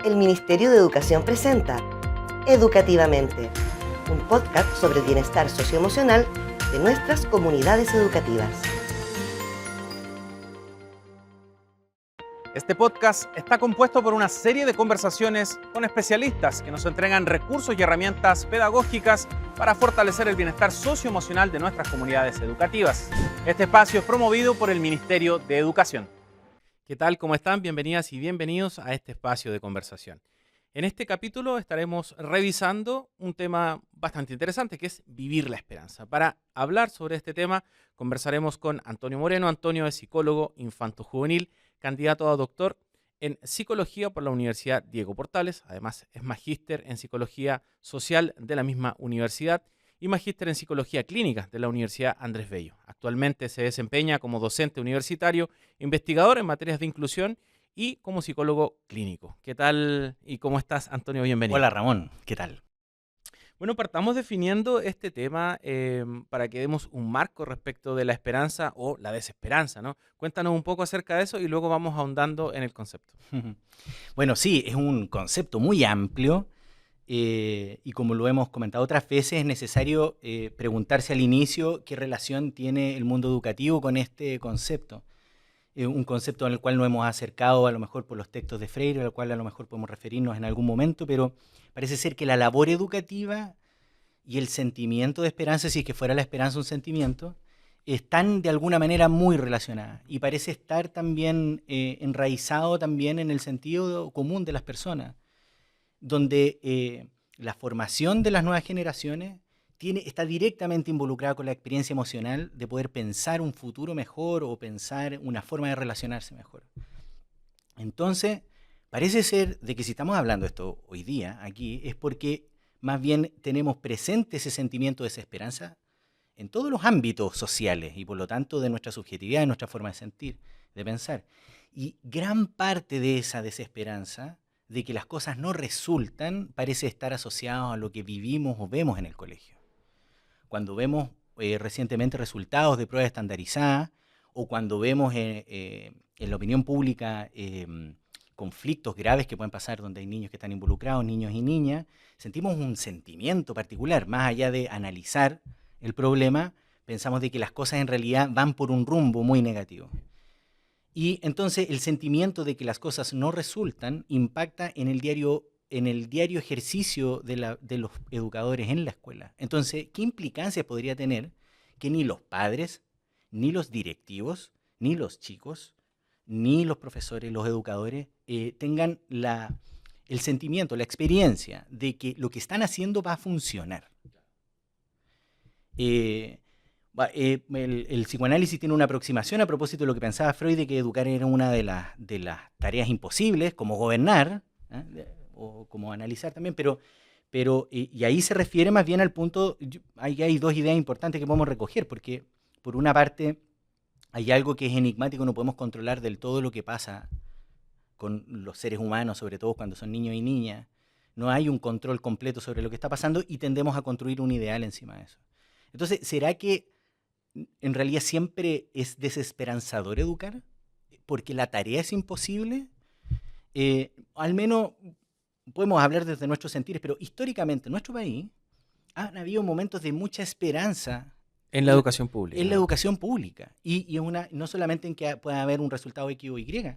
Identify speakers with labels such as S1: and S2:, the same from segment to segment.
S1: El Ministerio de Educación presenta Educativamente, un podcast sobre el bienestar socioemocional de nuestras comunidades educativas.
S2: Este podcast está compuesto por una serie de conversaciones con especialistas que nos entregan recursos y herramientas pedagógicas para fortalecer el bienestar socioemocional de nuestras comunidades educativas. Este espacio es promovido por el Ministerio de Educación. ¿Qué tal? ¿Cómo están? Bienvenidas y bienvenidos a este espacio de conversación. En este capítulo estaremos revisando un tema bastante interesante, que es vivir la esperanza. Para hablar sobre este tema, conversaremos con Antonio Moreno. Antonio es psicólogo infanto-juvenil, candidato a doctor en psicología por la Universidad Diego Portales. Además, es magíster en psicología social de la misma universidad y magíster en psicología clínica de la Universidad Andrés Bello. Actualmente se desempeña como docente universitario, investigador en materias de inclusión y como psicólogo clínico. ¿Qué tal y cómo estás, Antonio? Bienvenido.
S3: Hola, Ramón. ¿Qué tal?
S2: Bueno, partamos definiendo este tema para que demos un marco respecto de la esperanza o la desesperanza, ¿no? Cuéntanos un poco acerca de eso y luego vamos ahondando en el concepto.
S3: Bueno, sí, es un concepto muy amplio y como lo hemos comentado otras veces, es necesario preguntarse al inicio qué relación tiene el mundo educativo con este concepto. Un concepto al cual nos hemos acercado a lo mejor por los textos de Freire, al cual a lo mejor podemos referirnos en algún momento, pero parece ser que la labor educativa y el sentimiento de esperanza, si es que fuera la esperanza un sentimiento, están de alguna manera muy relacionadas y parece estar también enraizado también en el sentido común de las personas, donde la formación de las nuevas generaciones está directamente involucrada con la experiencia emocional de poder pensar un futuro mejor o pensar una forma de relacionarse mejor. Entonces, parece ser de que si estamos hablando de esto hoy día, aquí, es porque más bien tenemos presente ese sentimiento de desesperanza en todos los ámbitos sociales y por lo tanto de nuestra subjetividad, de nuestra forma de sentir, de pensar. Y gran parte de esa desesperanza, de que las cosas no resultan, parece estar asociado a lo que vivimos o vemos en el colegio. Cuando vemos recientemente resultados de pruebas estandarizadas o cuando vemos en la opinión pública conflictos graves que pueden pasar donde hay niños que están involucrados, niños y niñas, sentimos un sentimiento particular, más allá de analizar el problema, pensamos de que las cosas en realidad van por un rumbo muy negativo. Y entonces el sentimiento de que las cosas no resultan impacta en el diario ejercicio de los educadores en la escuela. Entonces, ¿qué implicancias podría tener que ni los padres, ni los directivos, ni los chicos, ni los profesores, los educadores, tengan el sentimiento, la experiencia de que lo que están haciendo va a funcionar? El psicoanálisis tiene una aproximación a propósito de lo que pensaba Freud, de que educar era una de las tareas imposibles, como gobernar, o como analizar también, pero y ahí se refiere más bien al punto, hay dos ideas importantes que podemos recoger, porque por una parte hay algo que es enigmático, no podemos controlar del todo lo que pasa con los seres humanos, sobre todo cuando son niños y niñas, no hay un control completo sobre lo que está pasando y tendemos a construir un ideal encima de eso. Entonces, ¿será que en realidad siempre es desesperanzador educar? ¿Porque la tarea es imposible? Al menos podemos hablar desde nuestros sentires, pero históricamente en nuestro país han habido momentos de mucha esperanza
S2: En la educación pública.
S3: En la educación pública. Y no solamente en que pueda haber un resultado X o Y,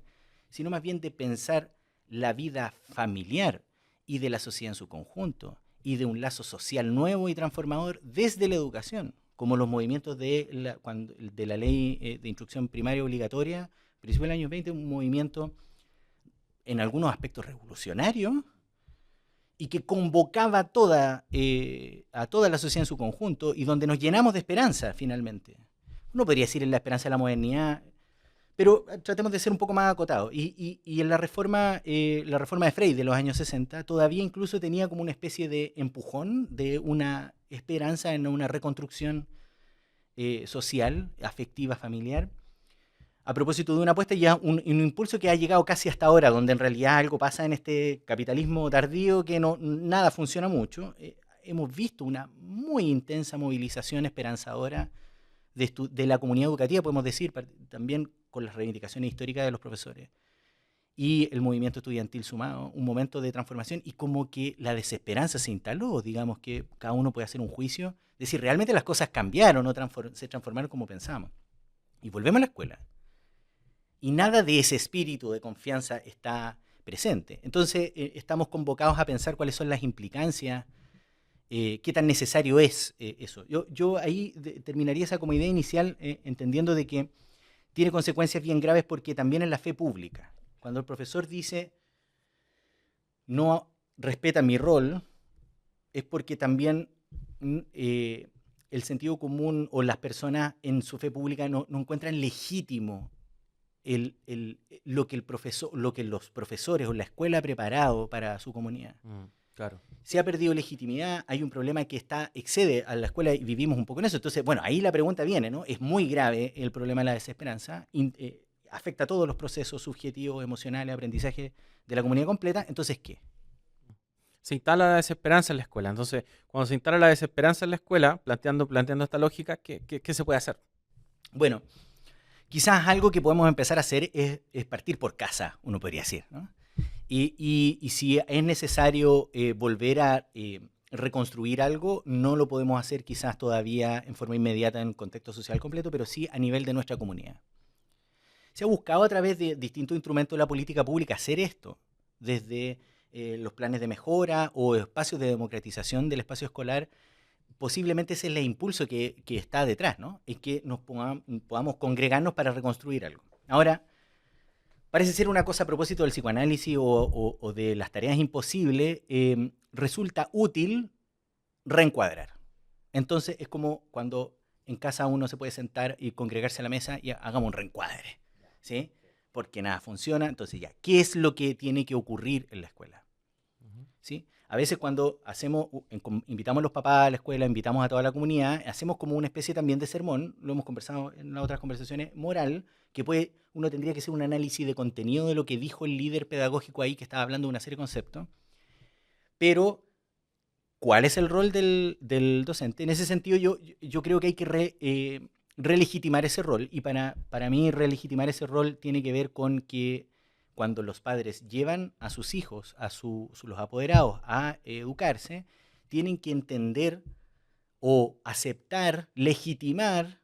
S3: sino más bien de pensar la vida familiar y de la sociedad en su conjunto, y de un lazo social nuevo y transformador desde la educación, como los movimientos de la ley de instrucción primaria obligatoria, principio del año 20, un movimiento en algunos aspectos revolucionario y que convocaba a toda la sociedad en su conjunto y donde nos llenamos de esperanza finalmente. Uno podría decir en la esperanza de la modernidad, pero tratemos de ser un poco más acotados. Y en la reforma de Freire de los años 60 todavía incluso tenía como una especie de empujón de una esperanza en una reconstrucción social, afectiva, familiar, a propósito de una apuesta y un impulso que ha llegado casi hasta ahora, donde en realidad algo pasa en este capitalismo tardío que nada funciona mucho. Hemos visto una muy intensa movilización esperanzadora de la comunidad educativa, podemos decir, también con las reivindicaciones históricas de los profesores. y el movimiento estudiantil sumado, un momento de transformación, y como que la desesperanza se instaló, digamos que cada uno puede hacer un juicio, decir, realmente las cosas cambiaron, no se transformaron como pensamos. Y volvemos a la escuela. Y nada de ese espíritu de confianza está presente. Entonces, estamos convocados a pensar cuáles son las implicancias, qué tan necesario es eso. Yo ahí terminaría esa como idea inicial entendiendo de que tiene consecuencias bien graves porque también en la fe pública, cuando el profesor dice no respeta mi rol, es porque también el sentido común o las personas en su fe pública no encuentran legítimo lo que los profesores o la escuela ha preparado para su comunidad.
S2: Claro.
S3: Se ha perdido legitimidad, hay un problema que excede a la escuela y vivimos un poco en eso. Entonces, bueno, ahí la pregunta viene, ¿no? Es muy grave el problema de la desesperanza, afecta a todos los procesos subjetivos, emocionales, aprendizaje de la comunidad completa. Entonces, ¿qué?
S2: Se instala la desesperanza en la escuela. Entonces, cuando se instala la desesperanza en la escuela, planteando esta lógica, ¿qué se puede hacer?
S3: Bueno, quizás algo que podemos empezar a hacer es partir por casa, uno podría decir, ¿no? Y si es necesario volver a reconstruir algo, no lo podemos hacer quizás todavía en forma inmediata en el contexto social completo, pero sí a nivel de nuestra comunidad. Se ha buscado a través de distintos instrumentos de la política pública hacer esto, desde los planes de mejora o espacios de democratización del espacio escolar. Posiblemente ese es el impulso que está detrás, ¿no? Es que nos podamos congregarnos para reconstruir algo. Ahora, parece ser una cosa a propósito del psicoanálisis o de las tareas imposibles, resulta útil reencuadrar. Entonces es como cuando en casa uno se puede sentar y congregarse a la mesa y hagamos un reencuadre, ¿sí? Porque nada funciona, entonces ya, ¿qué es lo que tiene que ocurrir en la escuela? ¿Sí? A veces cuando invitamos a los papás a la escuela, invitamos a toda la comunidad, hacemos como una especie también de sermón, lo hemos conversado en las otras conversaciones, moral, que uno tendría que hacer un análisis de contenido de lo que dijo el líder pedagógico ahí, que estaba hablando de una serie de conceptos, pero ¿cuál es el rol del docente? En ese sentido yo creo que hay que relegitimar ese rol, y para mí relegitimar ese rol tiene que ver con que cuando los padres llevan a sus hijos, los apoderados, a educarse, tienen que entender o aceptar, legitimar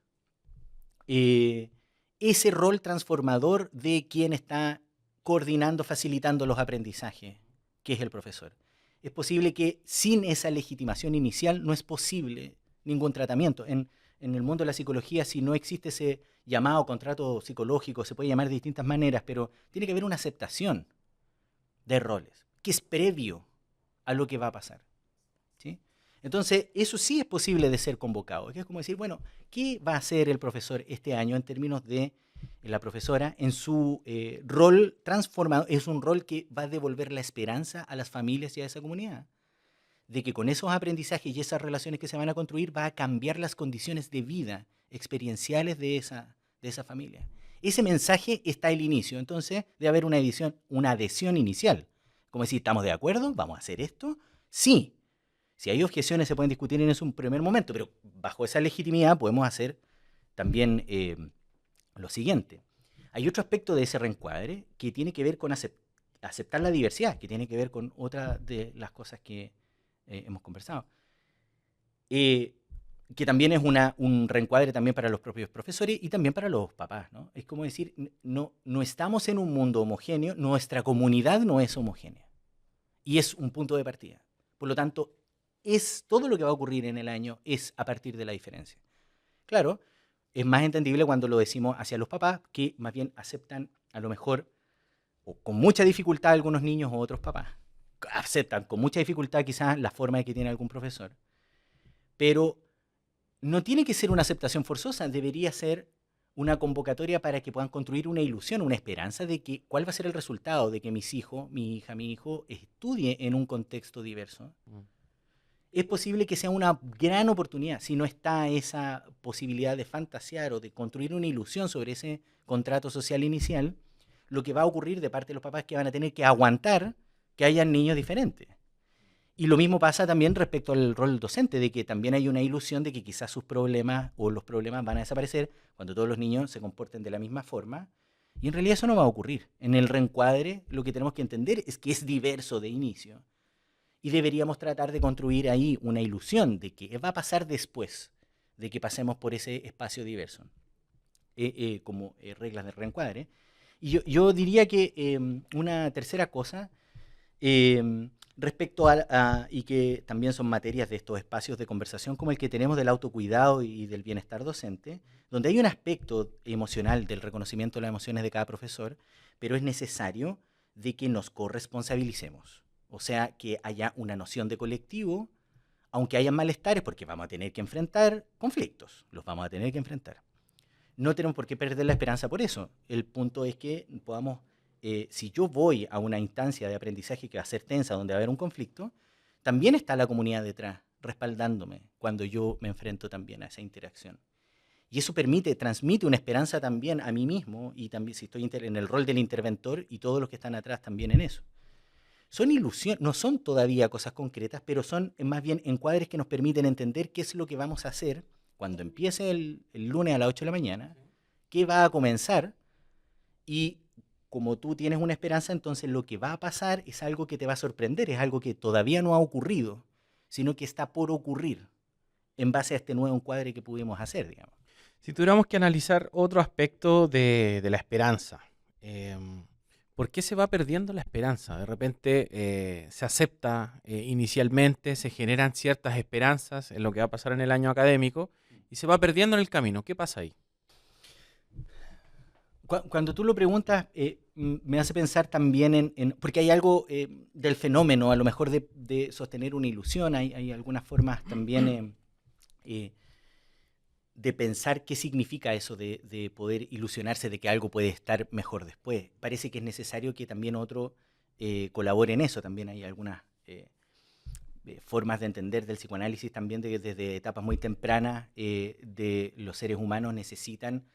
S3: ese rol transformador de quien está coordinando, facilitando los aprendizajes, que es el profesor. Es posible que sin esa legitimación inicial no es posible ningún tratamiento. En el mundo de la psicología, si no existe ese llamado contrato psicológico, se puede llamar de distintas maneras, pero tiene que haber una aceptación de roles, que es previo a lo que va a pasar, ¿sí? Entonces, eso sí es posible de ser convocado, que es como decir, bueno, ¿qué va a hacer el profesor este año en términos de la profesora en su rol transformado? Es un rol que va a devolver la esperanza a las familias y a esa comunidad, de que con esos aprendizajes y esas relaciones que se van a construir va a cambiar las condiciones de vida experienciales de esa familia. Ese mensaje está al inicio, entonces debe haber una adhesión inicial. Como decir, ¿estamos de acuerdo? ¿Vamos a hacer esto? Sí. Si hay objeciones se pueden discutir en un primer momento, pero bajo esa legitimidad podemos hacer también lo siguiente. Hay otro aspecto de ese reencuadre que tiene que ver con aceptar la diversidad, que tiene que ver con otra de las cosas que hemos conversado. Que también es un reencuadre también para los propios profesores y también para los papás, ¿no? Es como decir, no estamos en un mundo homogéneo, nuestra comunidad no es homogénea. Y es un punto de partida. Por lo tanto, todo lo que va a ocurrir en el año es a partir de la diferencia. Claro, es más entendible cuando lo decimos hacia los papás, que más bien aceptan a lo mejor, o con mucha dificultad algunos niños o otros papás, aceptan con mucha dificultad quizás la forma de que tiene algún profesor. Pero no tiene que ser una aceptación forzosa, debería ser una convocatoria para que puedan construir una ilusión, una esperanza de que cuál va a ser el resultado de que mi hijo estudie en un contexto diverso. Es posible que sea una gran oportunidad si no está esa posibilidad de fantasear o de construir una ilusión sobre ese contrato social inicial. Lo que va a ocurrir de parte de los papás es que van a tener que aguantar que hayan niños diferentes. Y lo mismo pasa también respecto al rol docente, de que también hay una ilusión de que quizás sus problemas o los problemas van a desaparecer cuando todos los niños se comporten de la misma forma Y en realidad eso no va a ocurrir. En el reencuadre lo que tenemos que entender es que es diverso de inicio. Y deberíamos tratar de construir ahí una ilusión de que va a pasar después de que pasemos por ese espacio diverso, como reglas de reencuadre. Y yo diría que una tercera cosa, respecto y que también son materias de estos espacios de conversación como el que tenemos del autocuidado y del bienestar docente, donde hay un aspecto emocional del reconocimiento de las emociones de cada profesor, pero es necesario de que nos corresponsabilicemos. O sea, que haya una noción de colectivo, aunque haya malestares, porque vamos a tener que enfrentar conflictos, los vamos a tener que enfrentar. No tenemos por qué perder la esperanza por eso. El punto es que podamos, si yo voy a una instancia de aprendizaje que va a ser tensa, donde va a haber un conflicto, también está la comunidad detrás, respaldándome cuando yo me enfrento también a esa interacción. Y eso transmite una esperanza también a mí mismo, y también si estoy en el rol del interventor y todos los que están atrás también en eso. Son ilusiones, no son todavía cosas concretas, pero son más bien encuadres que nos permiten entender qué es lo que vamos a hacer cuando empiece el lunes a las 8 de la mañana, qué va a comenzar, y como tú tienes una esperanza, entonces lo que va a pasar es algo que te va a sorprender, es algo que todavía no ha ocurrido, sino que está por ocurrir en base a este nuevo encuadre que pudimos hacer, digamos.
S4: Si tuviéramos que analizar otro aspecto de la esperanza, ¿por qué se va perdiendo la esperanza? De repente se acepta inicialmente, se generan ciertas esperanzas en lo que va a pasar en el año académico y se va perdiendo en el camino. ¿Qué pasa ahí?
S3: Cuando tú lo preguntas, me hace pensar también porque hay algo del fenómeno, a lo mejor de sostener una ilusión, hay algunas formas también de pensar qué significa eso de poder ilusionarse de que algo puede estar mejor después. Parece que es necesario que también otro colabore en eso. También hay algunas formas de entender del psicoanálisis también desde etapas muy tempranas de los seres humanos necesitan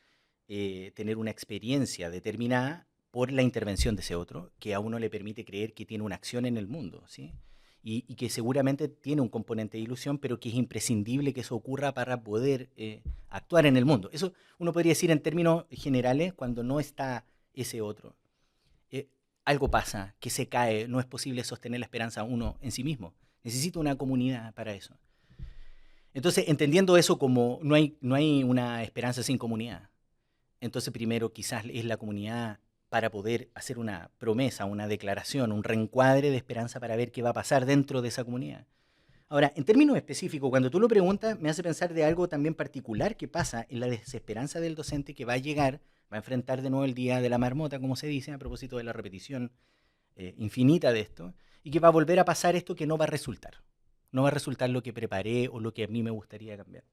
S3: tener una experiencia determinada por la intervención de ese otro, que a uno le permite creer que tiene una acción en el mundo, ¿sí? Y que seguramente tiene un componente de ilusión, pero que es imprescindible que eso ocurra para poder actuar en el mundo. Eso uno podría decir en términos generales, cuando no está ese otro. Algo pasa, que se cae, no es posible sostener la esperanza uno en sí mismo. Necesita una comunidad para eso. Entonces, entendiendo eso como no hay una esperanza sin comunidad, entonces primero quizás es la comunidad para poder hacer una promesa, una declaración, un reencuadre de esperanza para ver qué va a pasar dentro de esa comunidad. Ahora, en términos específicos, cuando tú lo preguntas, me hace pensar de algo también particular que pasa en la desesperanza del docente que va a llegar, va a enfrentar de nuevo el día de la marmota, como se dice, a propósito de la repetición infinita de esto, y que va a volver a pasar esto que no va a resultar. No va a resultar lo que preparé o lo que a mí me gustaría cambiar.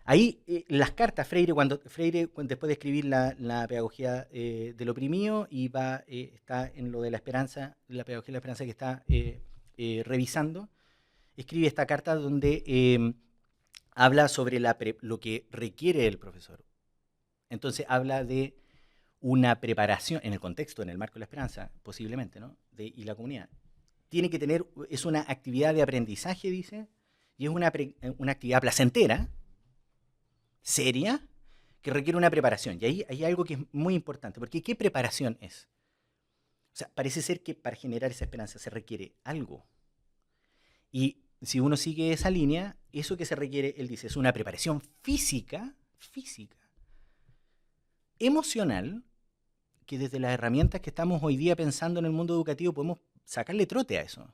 S3: Ahí las cartas, Freire después de escribir la pedagogía del oprimido, y está en lo de la esperanza, la pedagogía de la esperanza que está revisando, escribe esta carta donde habla sobre lo que requiere el profesor. Entonces habla de una preparación, en el contexto, en el marco de la esperanza, posiblemente, ¿no? Y la comunidad. Tiene que tener, es una actividad de aprendizaje, dice, y es una actividad placentera, seria, que requiere una preparación. Y ahí hay algo que es muy importante, porque ¿qué preparación es? O sea, parece ser que para generar esa esperanza se requiere algo. Y si uno sigue esa línea, eso que se requiere, él dice, es una preparación física, emocional, que desde las herramientas que estamos hoy día pensando en el mundo educativo podemos sacarle trote a eso.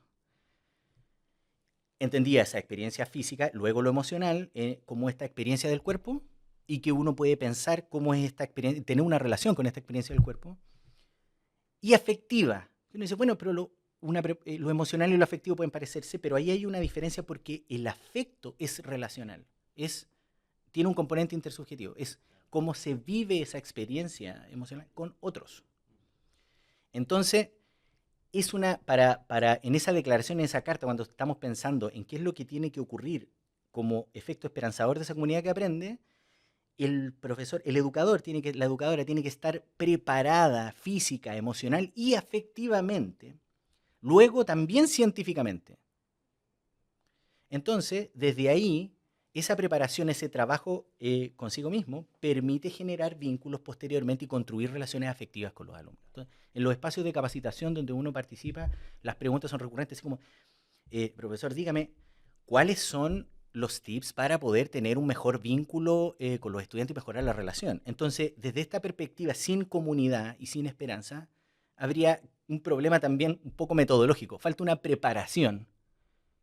S3: Entendía esa experiencia física, luego lo emocional, como esta experiencia del cuerpo, y que uno puede pensar cómo es esta experiencia, tener una relación con esta experiencia del cuerpo, y afectiva. Uno dice, bueno, pero lo emocional y lo afectivo pueden parecerse, pero ahí hay una diferencia porque el afecto es relacional, tiene un componente intersubjetivo, es cómo se vive esa experiencia emocional con otros. Entonces, es en esa declaración, en esa carta, cuando estamos pensando en qué es lo que tiene que ocurrir como efecto esperanzador de esa comunidad que aprende, el profesor, la educadora tiene que estar preparada física, emocional y afectivamente, luego también científicamente. Entonces, desde ahí, esa preparación, ese trabajo consigo mismo, permite generar vínculos posteriormente y construir relaciones afectivas con los alumnos. Entonces, en los espacios de capacitación donde uno participa, las preguntas son recurrentes, así como, profesor, dígame, ¿cuáles son los tips para poder tener un mejor vínculo con los estudiantes y mejorar la relación? Entonces, desde esta perspectiva, sin comunidad y sin esperanza, habría un problema también un poco metodológico. Falta una preparación,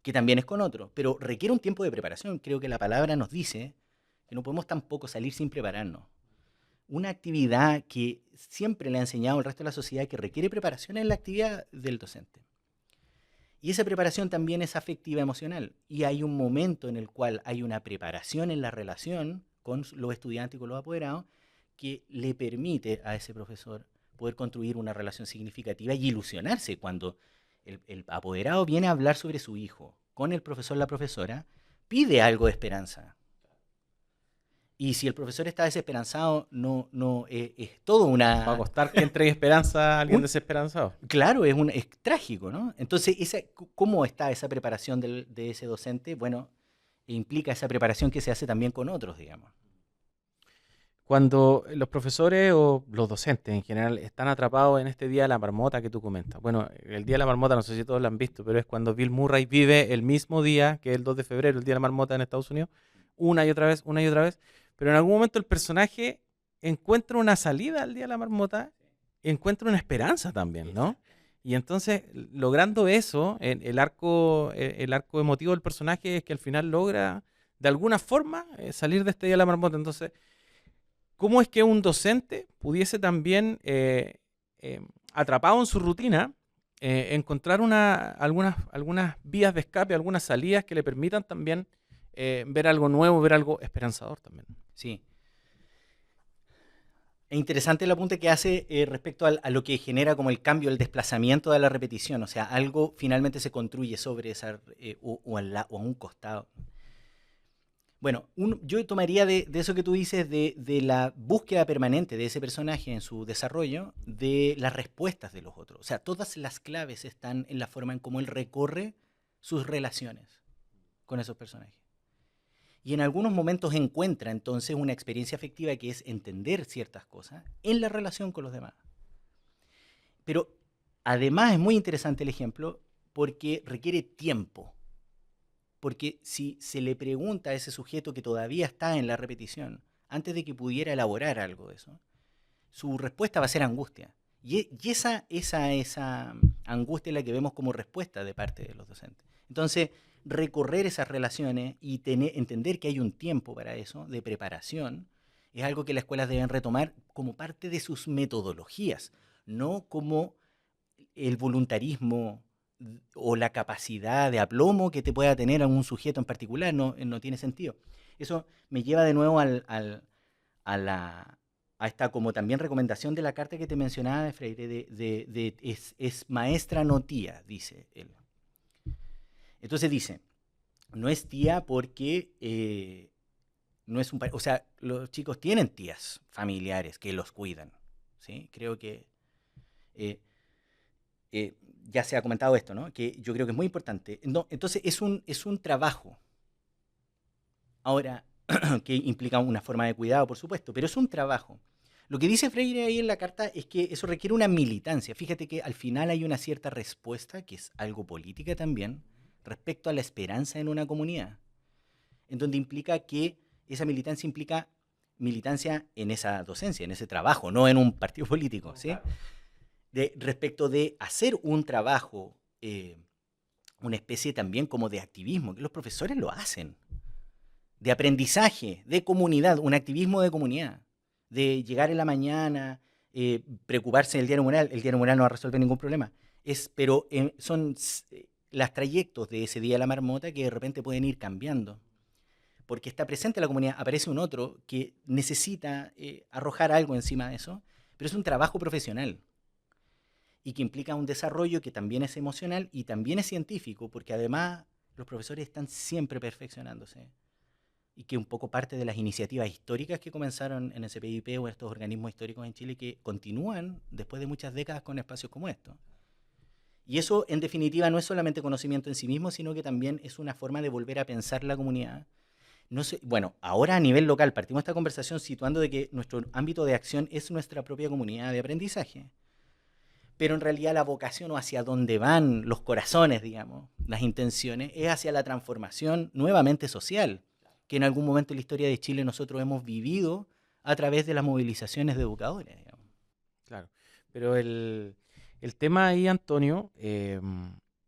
S3: que también es con otro, pero requiere un tiempo de preparación. Creo que la palabra nos dice que no podemos tampoco salir sin prepararnos. Una actividad que siempre le ha enseñado al resto de la sociedad que requiere preparación es la actividad del docente. Y esa preparación también es afectiva emocional. Y hay un momento en el cual hay una preparación en la relación con los estudiantes y con los apoderados que le permite a ese profesor poder construir una relación significativa y ilusionarse cuando el apoderado viene a hablar sobre su hijo con el profesor, la profesora, pide algo de esperanza. Y si el profesor está desesperanzado, es todo una...
S4: Va a costar que entregue esperanza a alguien desesperanzado.
S3: Claro, es trágico, ¿no? Entonces, ¿cómo está esa preparación de ese docente? Bueno, implica esa preparación que se hace también con otros, digamos.
S4: Cuando los profesores o los docentes en general están atrapados en este Día de la Marmota que tú comentas. Bueno, el Día de la Marmota, no sé si todos lo han visto, pero es cuando Bill Murray vive el mismo día que el 2 de febrero, el Día de la Marmota en Estados Unidos, una y otra vez, pero en algún momento el personaje encuentra una salida al Día de la Marmota, encuentra una esperanza también, ¿no? Y entonces, logrando eso, el arco emotivo del personaje es que al final logra, de alguna forma, salir de este Día de la Marmota. Entonces, ¿cómo es que un docente pudiese también, atrapado en su rutina, encontrar algunas vías de escape, algunas salidas que le permitan también ver algo nuevo, ver algo esperanzador también?
S3: Sí. Es interesante el apunte que hace respecto a lo que genera como el cambio, el desplazamiento de la repetición. O sea, algo finalmente se construye sobre esa o a un costado. Bueno, yo tomaría de eso que tú dices, de la búsqueda permanente de ese personaje en su desarrollo, de las respuestas de los otros. O sea, todas las claves están en la forma en cómo él recorre sus relaciones con esos personajes. Y en algunos momentos encuentra entonces una experiencia afectiva que es entender ciertas cosas en la relación con los demás. Pero además es muy interesante el ejemplo porque requiere tiempo. Porque si se le pregunta a ese sujeto que todavía está en la repetición, antes de que pudiera elaborar algo de eso, su respuesta va a ser angustia. Y esa angustia es la que vemos como respuesta de parte de los docentes. Entonces, recorrer esas relaciones y entender que hay un tiempo para eso, de preparación, es algo que las escuelas deben retomar como parte de sus metodologías, no como el voluntarismo o la capacidad de aplomo que te pueda tener algún sujeto en particular. No tiene sentido. Eso me lleva de nuevo a esta como también recomendación de la carta que te mencionaba de Freire, es maestra no tía, dice él. Entonces dice, no es tía porque no es o sea, los chicos tienen tías familiares que los cuidan, ¿sí? Creo que ya se ha comentado esto, ¿no? Que yo creo que es muy importante. No, entonces es un trabajo. Ahora, que implica una forma de cuidado, por supuesto, pero es un trabajo. Lo que dice Freire ahí en la carta es que eso requiere una militancia. Fíjate que al final hay una cierta respuesta, que es algo política también, respecto a la esperanza en una comunidad, en donde implica que esa militancia implica militancia en esa docencia, en ese trabajo, no en un partido político, ¿sí? Respecto de hacer un trabajo, una especie también como de activismo, que los profesores lo hacen, de aprendizaje, de comunidad, un activismo de comunidad, de llegar en la mañana, preocuparse del diario mural. El diario mural no va a resolver ningún problema, pero son los trayectos de ese Día de la Marmota que de repente pueden ir cambiando, porque está presente la comunidad, aparece un otro que necesita arrojar algo encima de eso, pero es un trabajo profesional y que implica un desarrollo que también es emocional y también es científico, porque además los profesores están siempre perfeccionándose, y que un poco parte de las iniciativas históricas que comenzaron en el CPIP o estos organismos históricos en Chile que continúan después de muchas décadas con espacios como estos. Y eso, en definitiva, no es solamente conocimiento en sí mismo, sino que también es una forma de volver a pensar la comunidad, No sé, bueno, ahora a nivel local partimos esta conversación situando de que nuestro ámbito de acción es nuestra propia comunidad de aprendizaje. Pero en realidad la vocación o hacia dónde van los corazones, digamos, las intenciones, es hacia la transformación nuevamente social, que en algún momento en la historia de Chile nosotros hemos vivido a través de las movilizaciones de educadores, digamos.
S4: Claro, pero el tema ahí, Antonio,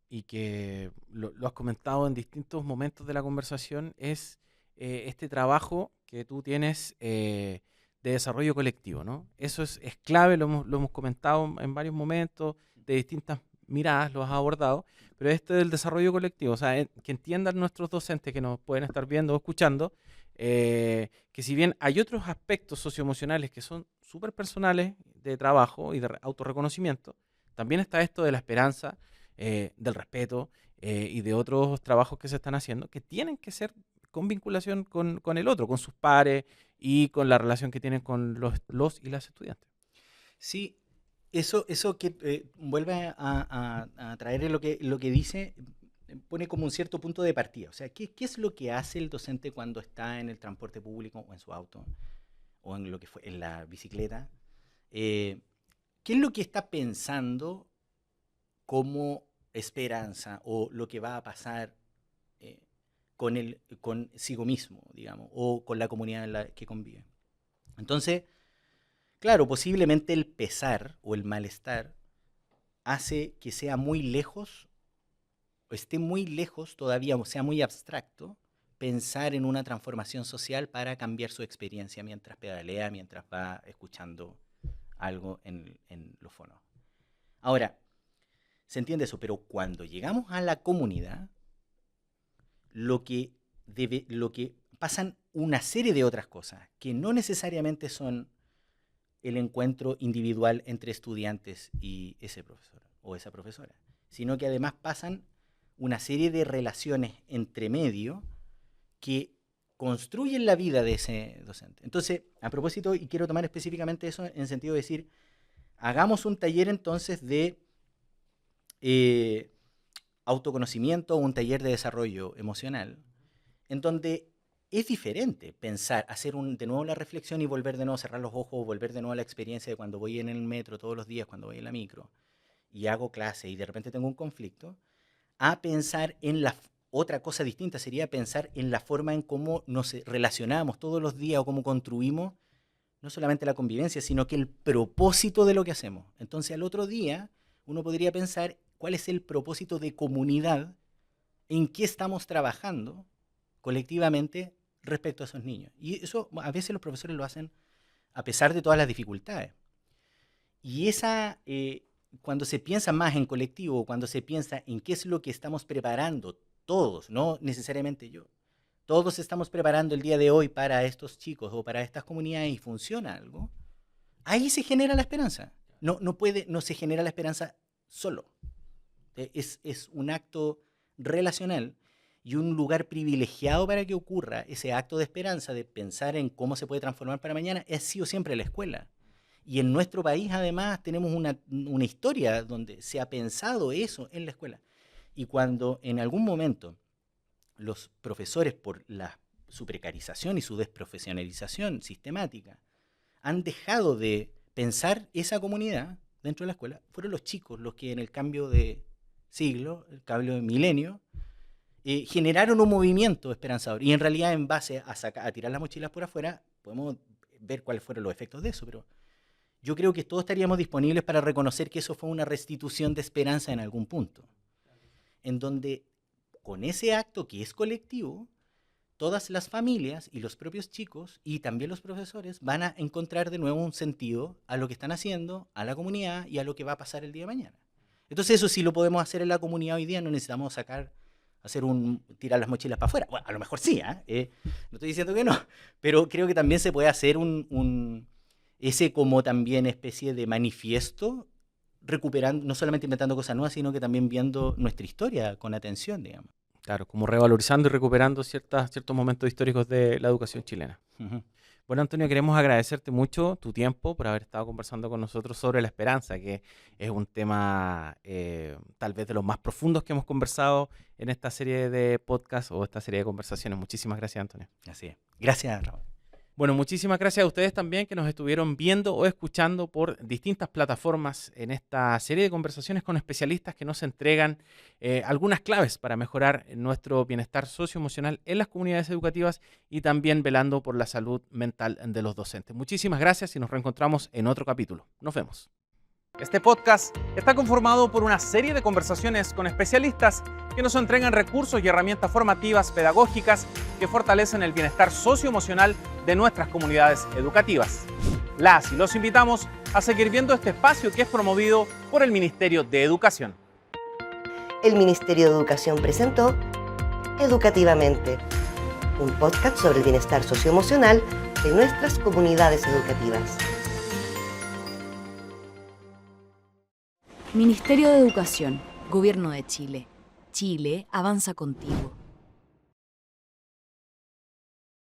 S4: y que lo has comentado en distintos momentos de la conversación, es este trabajo que tú tienes de desarrollo colectivo, ¿no? Eso es clave, lo hemos comentado en varios momentos, de distintas miradas, lo has abordado, pero este del desarrollo colectivo, o sea, que entiendan nuestros docentes que nos pueden estar viendo o escuchando, que si bien hay otros aspectos socioemocionales que son súper personales de trabajo y de autorreconocimiento, también está esto de la esperanza, del respeto y de otros trabajos que se están haciendo que tienen que ser con vinculación con el otro, con sus pares y con la relación que tienen con los y las estudiantes.
S3: Sí, eso que vuelve a traer lo que dice, pone como un cierto punto de partida. O sea, ¿qué es lo que hace el docente cuando está en el transporte público o en su auto o en lo que fue en la bicicleta? ¿Qué es lo que está pensando como esperanza o lo que va a pasar consigo mismo, digamos, o con la comunidad en la que convive? Entonces, claro, posiblemente el pesar o el malestar hace que sea muy lejos, o esté muy lejos todavía, o sea muy abstracto, pensar en una transformación social para cambiar su experiencia mientras pedalea, mientras va escuchando algo en los fonos. Ahora, se entiende eso, pero cuando llegamos a la comunidad, lo que pasan una serie de otras cosas que no necesariamente son el encuentro individual entre estudiantes y ese profesor o esa profesora, sino que además pasan una serie de relaciones entre medio que construyen la vida de ese docente. Entonces, a propósito, y quiero tomar específicamente eso en sentido de decir, hagamos un taller entonces de autoconocimiento, un taller de desarrollo emocional, en donde es diferente pensar, hacer de nuevo la reflexión y volver de nuevo a cerrar los ojos, volver de nuevo a la experiencia de cuando voy en el metro todos los días, cuando voy en la micro, y hago clase y de repente tengo un conflicto, a pensar en otra cosa distinta, sería pensar en la forma en cómo nos relacionamos todos los días o cómo construimos no solamente la convivencia, sino que el propósito de lo que hacemos. Entonces al otro día uno podría pensar cuál es el propósito de comunidad, en qué estamos trabajando colectivamente respecto a esos niños. Y eso a veces los profesores lo hacen a pesar de todas las dificultades. Y cuando se piensa más en colectivo, cuando se piensa en qué es lo que estamos preparando todos, no necesariamente yo, todos estamos preparando el día de hoy para estos chicos o para estas comunidades y funciona algo, ahí se genera la esperanza. No se genera la esperanza solo. Es un acto relacional y un lugar privilegiado para que ocurra ese acto de esperanza, de pensar en cómo se puede transformar para mañana, ha sido siempre la escuela. Y en nuestro país, además, tenemos una historia donde se ha pensado eso en la escuela. Y cuando en algún momento los profesores, por su precarización y su desprofesionalización sistemática, han dejado de pensar esa comunidad dentro de la escuela, fueron los chicos los que en el cambio de siglo, el cambio de milenio, generaron un movimiento esperanzador. Y en realidad, en base a tirar las mochilas por afuera, podemos ver cuáles fueron los efectos de eso, pero yo creo que todos estaríamos disponibles para reconocer que eso fue una restitución de esperanza en algún punto, en donde con ese acto que es colectivo, todas las familias y los propios chicos y también los profesores van a encontrar de nuevo un sentido a lo que están haciendo, a la comunidad y a lo que va a pasar el día de mañana. Entonces eso sí lo podemos hacer en la comunidad hoy día, no necesitamos tirar las mochilas para afuera. Bueno, a lo mejor sí, no estoy diciendo que no, pero creo que también se puede hacer ese como también especie de manifiesto, recuperando, no solamente inventando cosas nuevas, sino que también viendo nuestra historia con atención, digamos.
S4: Claro, como revalorizando y recuperando ciertos momentos históricos de la educación chilena.
S3: Uh-huh.
S4: Bueno, Antonio, queremos agradecerte mucho tu tiempo por haber estado conversando con nosotros sobre la esperanza, que es un tema tal vez de los más profundos que hemos conversado en esta serie de podcasts o esta serie de conversaciones. Muchísimas gracias, Antonio.
S3: Así es. Gracias, Raúl.
S4: Bueno, muchísimas gracias a ustedes también que nos estuvieron viendo o escuchando por distintas plataformas en esta serie de conversaciones con especialistas que nos entregan algunas claves para mejorar nuestro bienestar socioemocional en las comunidades educativas y también velando por la salud mental de los docentes. Muchísimas gracias y nos reencontramos en otro capítulo. Nos vemos.
S2: Este podcast está conformado por una serie de conversaciones con especialistas que nos entregan recursos y herramientas formativas, pedagógicas, que fortalecen el bienestar socioemocional de nuestras comunidades educativas. Las y los invitamos a seguir viendo este espacio que es promovido por el Ministerio de Educación.
S1: El Ministerio de Educación presentó Educativamente, un podcast sobre el bienestar socioemocional de nuestras comunidades educativas.
S5: Ministerio de Educación, Gobierno de Chile. Chile avanza contigo.